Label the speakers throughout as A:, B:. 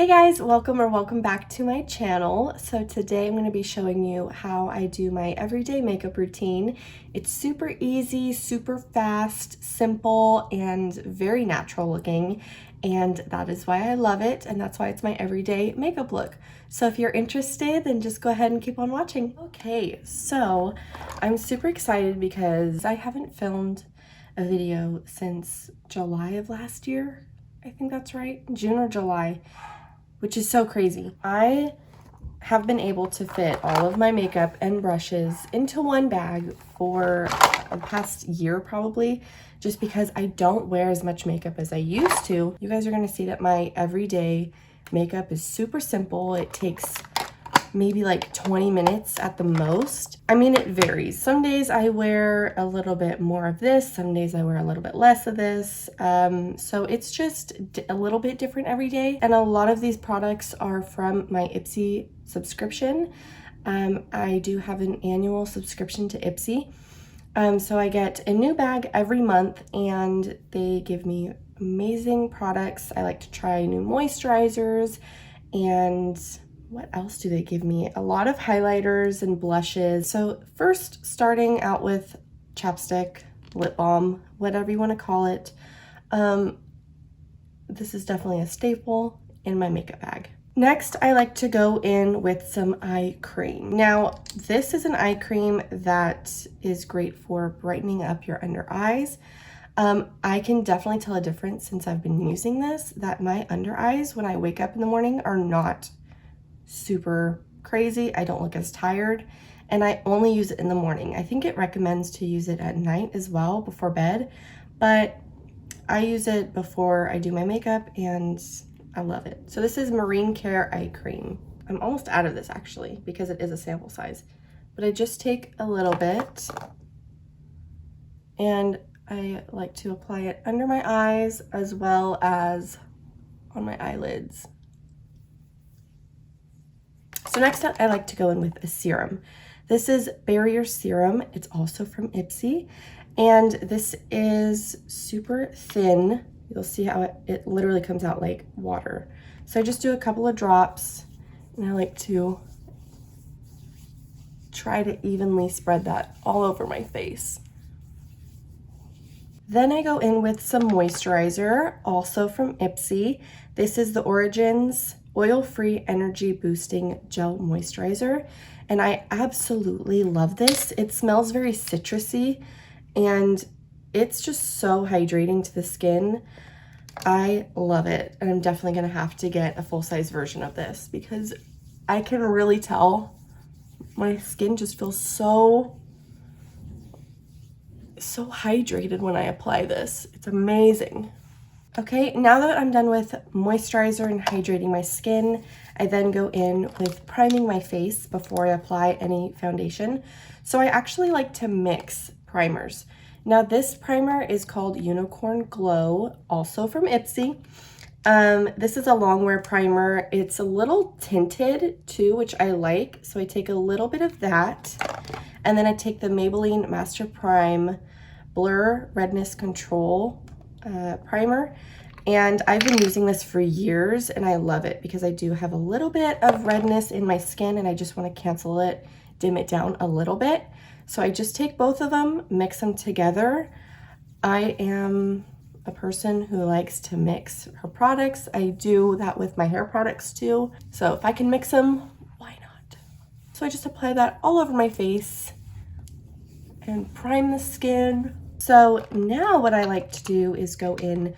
A: Hey guys, welcome back to my channel. So today I'm going to be showing you how I do my everyday makeup routine. It's super easy, super fast, simple, and very natural looking, and that is why I love it, and that's why it's my everyday makeup look. So if you're interested, then just go ahead and keep on watching. Okay, so I'm super excited because I haven't filmed a video since July of last year. I think that's right, June or July, which is so crazy. I have been able to fit all of my makeup and brushes into one bag for the past year probably, just because I don't wear as much makeup as I used to. You guys are gonna see that my everyday makeup is super simple. It takes maybe like 20 minutes at the most. I mean, it varies. Some days I wear a little bit more of this, some days I wear a little bit less of this. So it's just a little bit different every day. And a lot of these products are from my Ipsy subscription. I do have an annual subscription to Ipsy. So I get a new bag every month and they give me amazing products. I like to try new moisturizers, and what else do they give me? A lot of highlighters and blushes. So first, starting out with chapstick, lip balm, whatever you want to call it. This is definitely a staple in my makeup bag. Next, I like to go in with some eye cream. Now, this is an eye cream that is great for brightening up your under eyes. I can definitely tell a difference since I've been using this, that my under eyes when I wake up in the morning are not super crazy. I don't look as tired, and I only use it in the morning. I think it recommends to use it at night as well before bed, but I use it before I do my makeup and I love it. So this is Marine Care Eye Cream. I'm almost out of this actually because it is a sample size, but I just take a little bit and I like to apply it under my eyes as well as on my eyelids. So next up, I like to go in with a serum. This is Barrier Serum. It's also from Ipsy, and this is super thin. You'll see how it literally comes out like water. So I just do a couple of drops, and I like to try to evenly spread that all over my face. Then I go in with some moisturizer, also from Ipsy. This is the Origins Oil-Free Energy Boosting Gel Moisturizer, and I absolutely love this. It smells very citrusy, and it's just so hydrating to the skin. I love it, and I'm definitely gonna have to get a full-size version of this because I can really tell my skin just feels so hydrated when I apply this. It's amazing. Okay, now that I'm done with moisturizer and hydrating my skin, I then go in with priming my face before I apply any foundation. So I actually like to mix primers. Now this primer is called Unicorn Glow, also from Ipsy. This is a long wear primer. It's a little tinted too, which I like. So I take a little bit of that, and then I take the Maybelline Master Prime Blur Redness Control primer, and I've been using this for years and I love it because I do have a little bit of redness in my skin and I just want to cancel it, dim it down a little bit. So I just take both of them, mix them together. I am a person who likes to mix her products. I do that with my hair products too. So if I can mix them, why not? So I just apply that all over my face and prime the skin. So now what I like to do is go in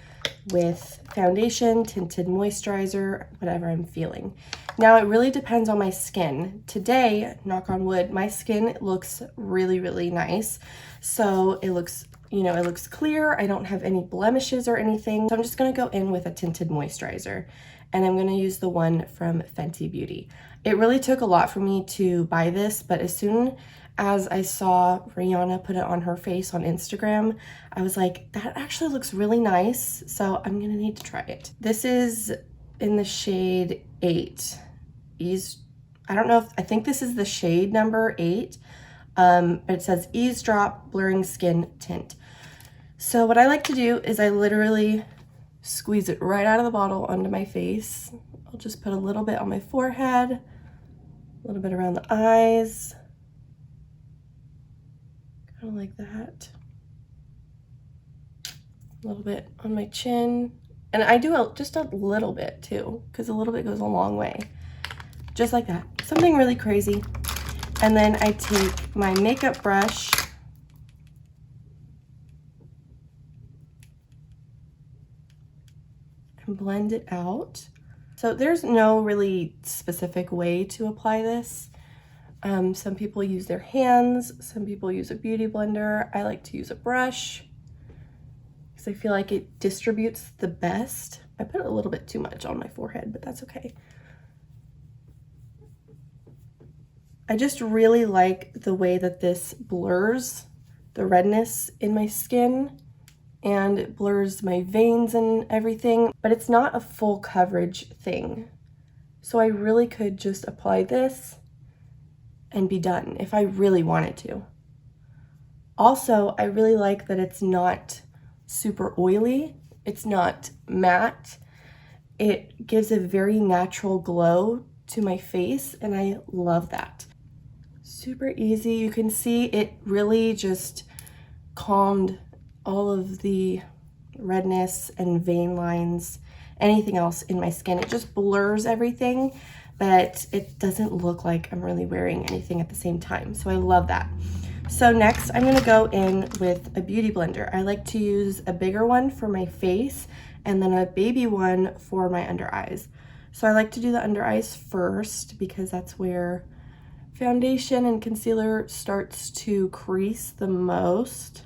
A: with foundation, tinted moisturizer, whatever I'm feeling. Now it really depends on my skin. Today, knock on wood, my skin looks really, really nice. So it looks, you know, it looks clear. I don't have any blemishes or anything. So I'm just gonna go in with a tinted moisturizer, and I'm gonna use the one from Fenty Beauty. It really took a lot for me to buy this, but as soon as I saw Rihanna put it on her face on Instagram, I was like, that actually looks really nice. So I'm gonna need to try it. This is in the shade 8. I don't know if, I think this is the shade number 8, but it says Eavesdrop Blurring Skin Tint. So what I like to do is I literally squeeze it right out of the bottle onto my face. I'll just put a little bit on my forehead, a little bit around the eyes, kind of like that. A little bit on my chin. And I do just a little bit too, because a little bit goes a long way. Just like that. Something really crazy. And then I take my makeup brush and blend it out. So there's no really specific way to apply this. Some people use their hands, some people use a beauty blender. I like to use a brush because I feel like it distributes the best. I put a little bit too much on my forehead, but that's okay. I just really like the way that this blurs the redness in my skin and it blurs my veins and everything, but it's not a full coverage thing. So I really could just apply this and be done if I really wanted to. Also, I really like that it's not super oily. It's not matte. It gives a very natural glow to my face, and I love that. Super easy. You can see it really just calmed all of the redness and vein lines, anything else in my skin. It just blurs everything, but it doesn't look like I'm really wearing anything at the same time. So I love that. So next I'm gonna go in with a beauty blender. I like to use a bigger one for my face and then a baby one for my under eyes. So I like to do the under eyes first because that's where foundation and concealer starts to crease the most.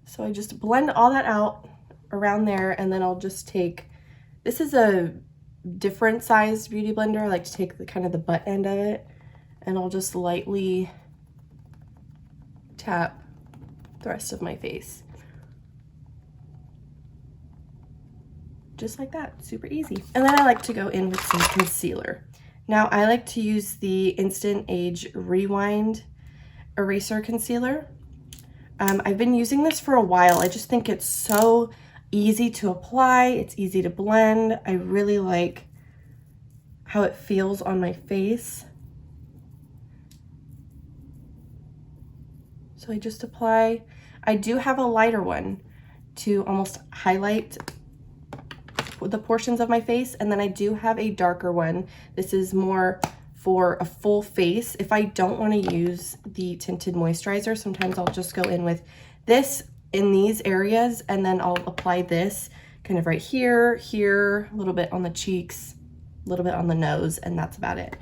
A: So I just blend all that out around there, and then I'll just take, this is a different sized beauty blender. I like to take the kind of the butt end of it, and I'll just lightly tap the rest of my face. Just like that, super easy. And then I like to go in with some concealer. Now I like to use the Instant Age Rewind Eraser Concealer. I've been using this for a while. I just think it's so easy to apply. It's easy to blend. I really like how it feels on my face. So I just apply. I do have a lighter one to almost highlight the portions of my face, and then I do have a darker one. This is more for a full face. If I don't want to use the tinted moisturizer, sometimes I'll just go in with this in these areas, and then I'll apply this kind of right here, here, a little bit on the cheeks, a little bit on the nose, and that's about it.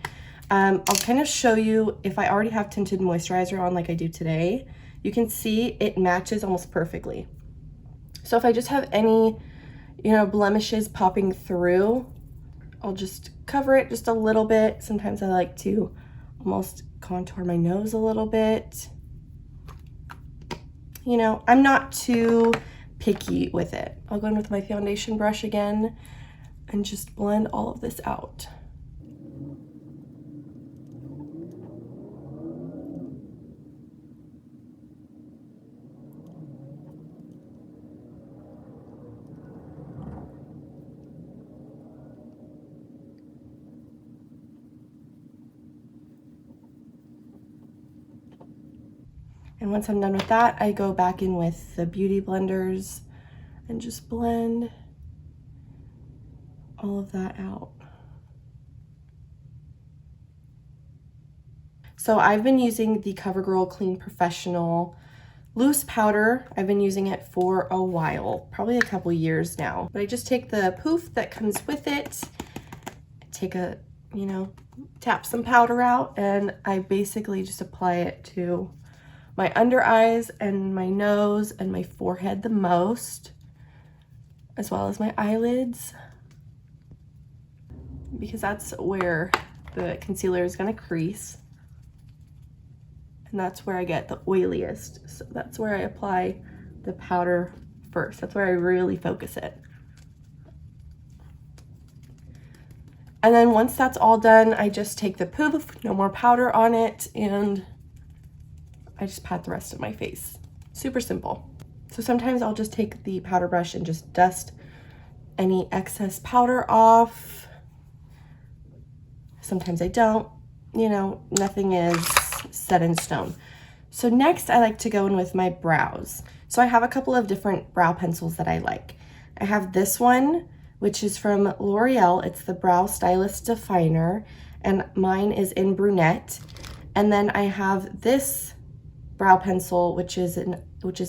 A: I'll kind of show you if I already have tinted moisturizer on like I do today. You can see it matches almost perfectly. So if I just have any, you know, blemishes popping through, I'll just cover it just a little bit. Sometimes I like to almost contour my nose a little bit. You know, I'm not too picky with it. I'll go in with my foundation brush again and just blend all of this out. And once I'm done with that, I go back in with the beauty blenders and just blend all of that out. So I've been using the CoverGirl Clean Professional loose powder. I've been using it for a while, probably a couple years now. But I just take the poof that comes with it, take a, you know, tap some powder out, and I basically just apply it to my under eyes and my nose and my forehead the most, as well as my eyelids, because that's where the concealer is going to crease, and that's where I get the oiliest. So that's where I apply the powder first. That's where I really focus it. And then once that's all done, I just take the poof, no more powder on it, and I just pat the rest of my face. Super simple. So sometimes I'll just take the powder brush and just dust any excess powder off. Sometimes I don't. You know, nothing is set in stone. So next I like to go in with my brows. So I have a couple of different brow pencils that I like. I have this one, which is from L'Oreal. It's the Brow Stylist Definer, and mine is in brunette. And then I have this brow pencil, which is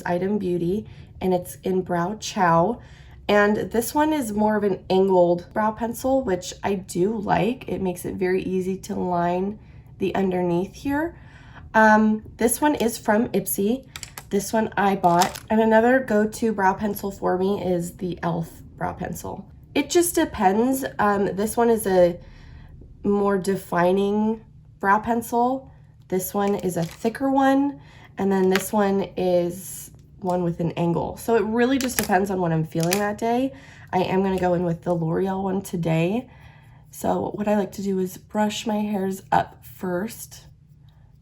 A: Item Beauty, and it's in Brow Chow. And this one is more of an angled brow pencil, which I do like. It makes it very easy to line the underneath here. This one is from Ipsy. This one I bought. And another go-to brow pencil for me is the e.l.f. brow pencil. It just depends. This one is a more defining brow pencil. This one is a thicker one. And then this one is one with an angle. So it really just depends on what I'm feeling that day. I am going to go in with the L'Oreal one today. So what I like to do is brush my hairs up first.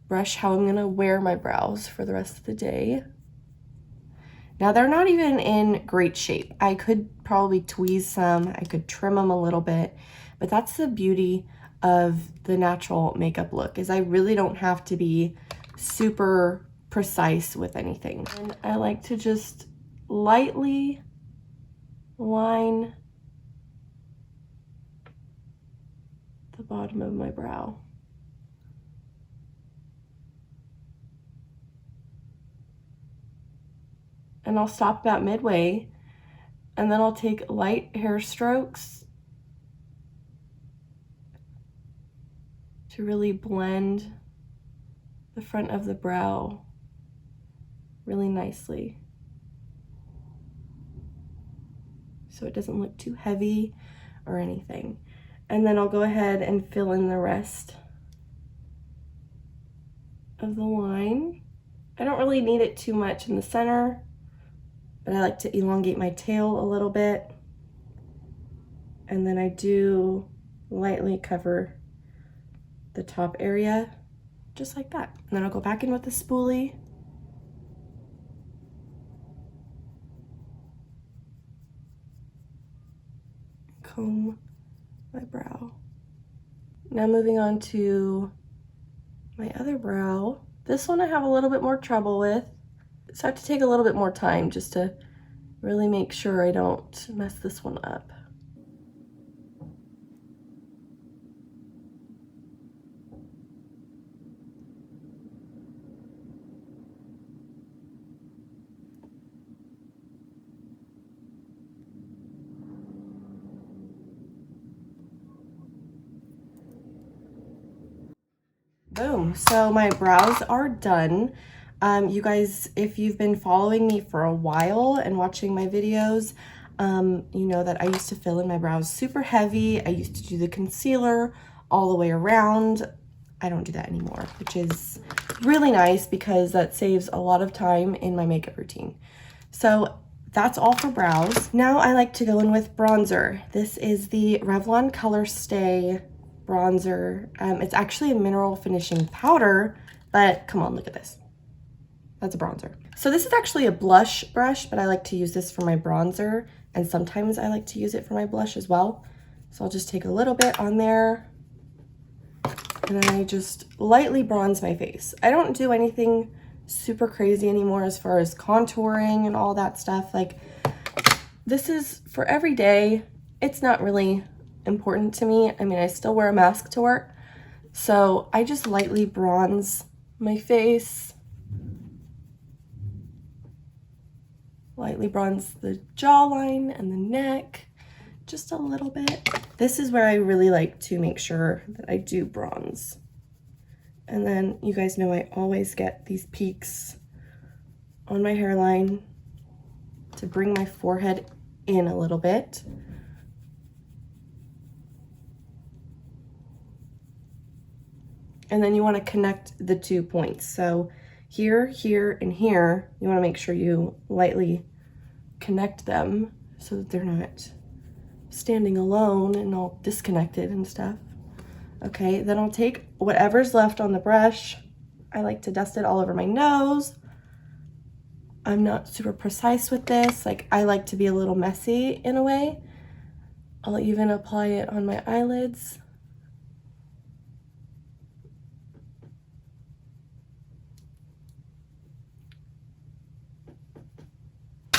A: Brush how I'm going to wear my brows for the rest of the day. Now they're not even in great shape. I could probably tweeze some. I could trim them a little bit. But that's the beauty of the natural makeup look, is I really don't have to be super precise with anything. And I like to just lightly line the bottom of my brow. And I'll stop about midway, and then I'll take light hair strokes to really blend the front of the brow really nicely, so it doesn't look too heavy or anything. And then I'll go ahead and fill in the rest of the line. I don't really need it too much in the center, but I like to elongate my tail a little bit. And then I do lightly cover the top area, just like that. And then I'll go back in with the spoolie. Comb my brow. Now moving on to my other brow. This one I have a little bit more trouble with. So I have to take a little bit more time just to really make sure I don't mess this one up. Boom, so my brows are done. You guys, if you've been following me for a while and watching my videos, you know that I used to fill in my brows super heavy. I used to do the concealer all the way around. I don't do that anymore, which is really nice because that saves a lot of time in my makeup routine. So that's all for brows. Now I like to go in with bronzer. This is the Revlon Color Stay bronzer. It's actually a mineral finishing powder, but come on, look at this. That's a bronzer. So this is actually a blush brush, but I like to use this for my bronzer, and sometimes I like to use it for my blush as well. So I'll just take a little bit on there, and then I just lightly bronze my face. I don't do anything super crazy anymore as far as contouring and all that stuff. Like, this is for every day. It's not really important to me. I mean, I still wear a mask to work, so I just lightly bronze my face. Lightly bronze the jawline and the neck, just a little bit. This is where I really like to make sure that I do bronze. And then you guys know I always get these peaks on my hairline to bring my forehead in a little bit. And then you want to connect the 2 points. So here, here, and here, you want to make sure you lightly connect them so that they're not standing alone and all disconnected and stuff. Okay, then I'll take whatever's left on the brush. I like to dust it all over my nose. I'm not super precise with this. Like, I like to be a little messy in a way. I'll even apply it on my eyelids.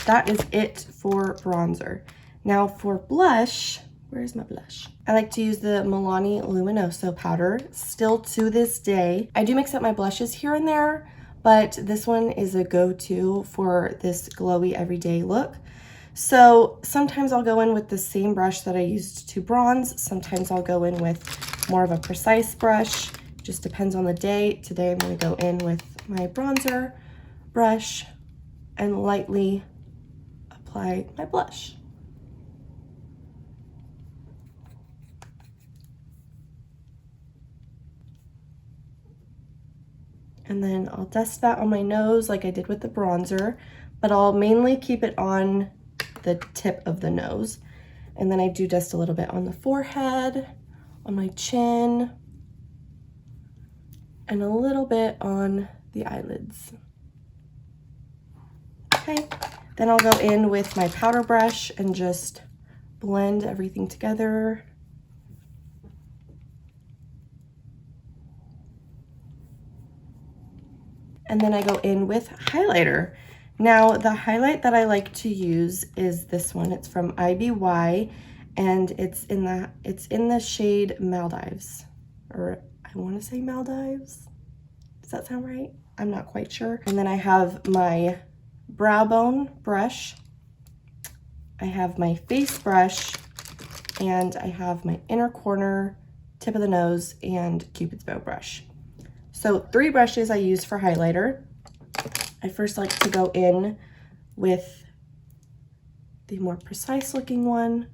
A: that is it for bronzer. Now for blush, where's my blush? I like to use the Milani Luminoso powder still to this day. I do mix up my blushes here and there, but this one is a go-to for this glowy everyday look. So sometimes I'll go in with the same brush that I used to bronze. Sometimes I'll go in with more of a precise brush. Just depends on the day. Today I'm going to go in with my bronzer brush and lightly apply my blush. And then I'll dust that on my nose like I did with the bronzer, but I'll mainly keep it on the tip of the nose. And then I do dust a little bit on the forehead, on my chin, and a little bit on the eyelids. Okay, then I'll go in with my powder brush and just blend everything together. And then I go in with highlighter. Now the highlight that I like to use is this one. It's from IBY and it's in the shade Maldives, or I want to say Maldives. Does that sound right? I'm not quite sure. And then I have my brow bone brush, I have my face brush, and I have my inner corner, tip of the nose, and Cupid's bow brush. So 3 brushes I use for highlighter. I first like to go in with the more precise looking one,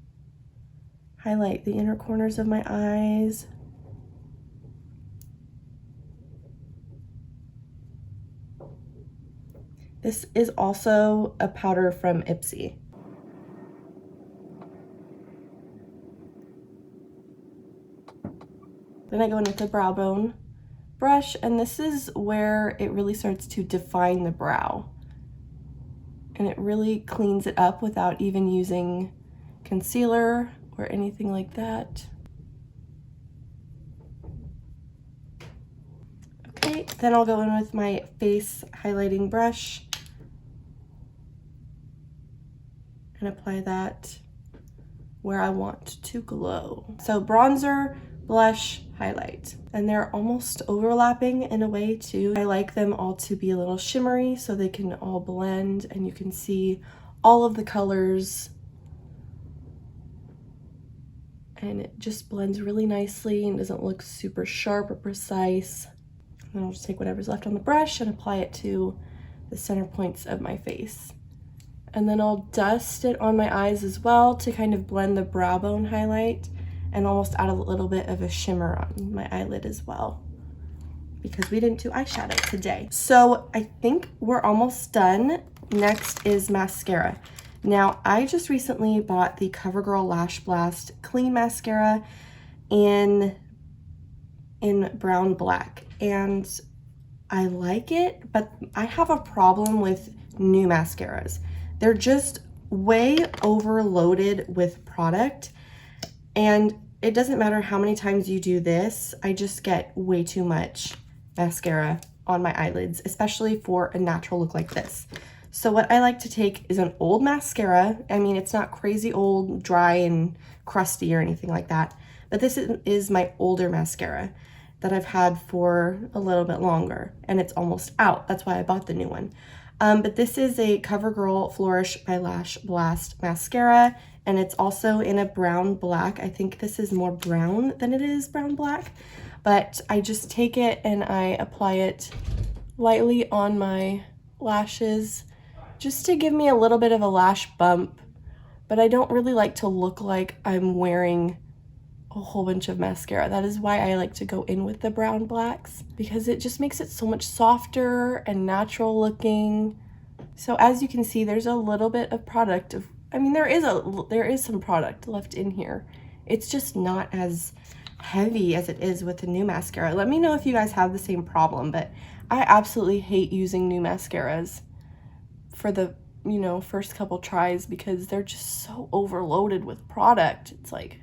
A: highlight the inner corners of my eyes. This is also a powder from Ipsy. Then I go in with the brow bone brush, and this is where it really starts to define the brow. And it really cleans it up without even using concealer or anything like that. Okay, then I'll go in with my face highlighting brush and apply that where I want to glow. So bronzer, blush, highlight, and they're almost overlapping in a way too. I like them all to be a little shimmery so they can all blend and you can see all of the colors, and it just blends really nicely and doesn't look super sharp or precise. And then I'll just take whatever's left on the brush and apply it to the center points of my face. And then I'll dust it on my eyes as well to kind of blend the brow bone highlight and almost add a little bit of a shimmer on my eyelid as well, because we didn't do eyeshadow today. So I think we're almost done. Next is mascara. Now I just recently bought the CoverGirl Lash Blast Clean Mascara in brown black, and I like it, but I have a problem with new mascaras. They're just way overloaded with product, and it doesn't matter how many times you do this, I just get way too much mascara on my eyelids, especially for a natural look like this. So what I like to take is an old mascara. I mean, it's not crazy old, dry and crusty or anything like that, but this is my older mascara that I've had for a little bit longer, and it's almost out. That's why I bought the new one. But this is a CoverGirl Flourish by Lash Blast mascara, and it's also in a brown black. I think this is more brown than it is brown black, but I just take it and I apply it lightly on my lashes just to give me a little bit of a lash bump, but I don't really like to look like I'm wearing a whole bunch of mascara. That is why I like to go in with the brown blacks, because it just makes it so much softer and natural looking. So as you can see, there's a little bit of product of, I mean, there is some product left in here. It's just not as heavy as it is with the new mascara. Let me know if you guys have the same problem, but I absolutely hate using new mascaras for the, you know, first couple tries, because they're just so overloaded with product. It's like,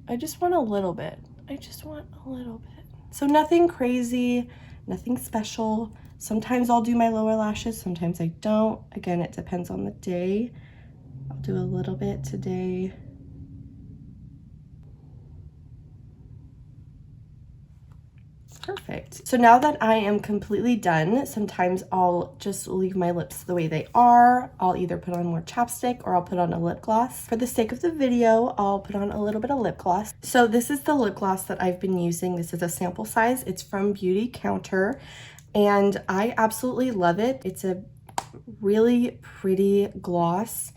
A: I just want a little bit. I just want a little bit. So nothing crazy, nothing special, Sometimes I'll do my lower lashes, sometimes I don't. Again, it depends on the day. I'll do a little bit today. Perfect. So now that I am completely done, sometimes I'll just leave my lips the way they are. I'll either put on more chapstick or I'll put on a lip gloss. For the sake of the video, I'll put on a little bit of lip gloss. So this is the lip gloss that I've been using. This is a sample size. It's from Beauty Counter and I absolutely love it. It's a really pretty gloss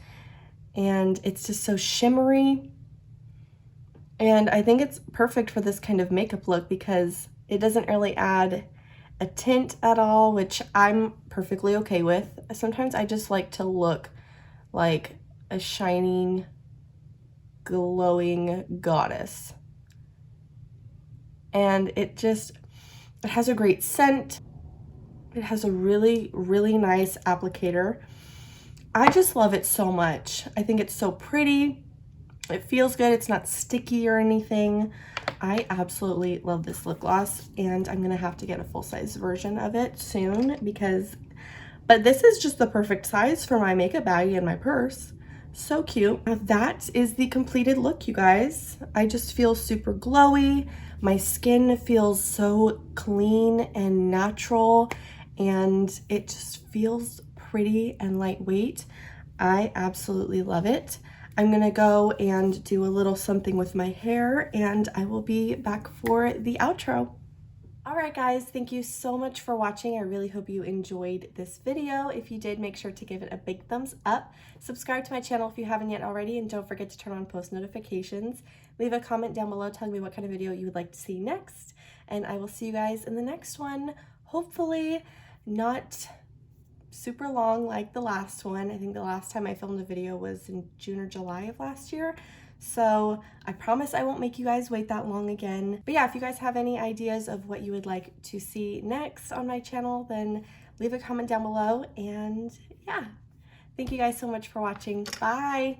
A: and it's just so shimmery. And I think it's perfect for this kind of makeup look because it doesn't really add a tint at all, which I'm perfectly okay with. Sometimes I just like to look like a shining, glowing goddess. And it has a great scent. It has a really, really nice applicator. I just love it so much. I think it's so pretty. It feels good. It's not sticky or anything. I absolutely love this lip gloss and I'm gonna have to get a full-size version of it soon but this is just the perfect size for my makeup baggie and my purse. So cute. That is the completed look, you guys. I just feel super glowy. My skin feels so clean and natural and it just feels pretty and lightweight. I absolutely love it. I'm gonna go and do a little something with my hair and I will be back for the outro. All right, guys, thank you so much for watching. I really hope you enjoyed this video. If you did, make sure to give it a big thumbs up. Subscribe to my channel if you haven't yet already, and don't forget to turn on post notifications. Leave a comment down below telling me what kind of video you would like to see next, and I will see you guys in the next one. Hopefully not super long like the last one. I think the last time I filmed a video was in June or July of last year. So I promise I won't make you guys wait that long again. But yeah, if you guys have any ideas of what you would like to see next on my channel, then leave a comment down below. And yeah, thank you guys so much for watching. Bye.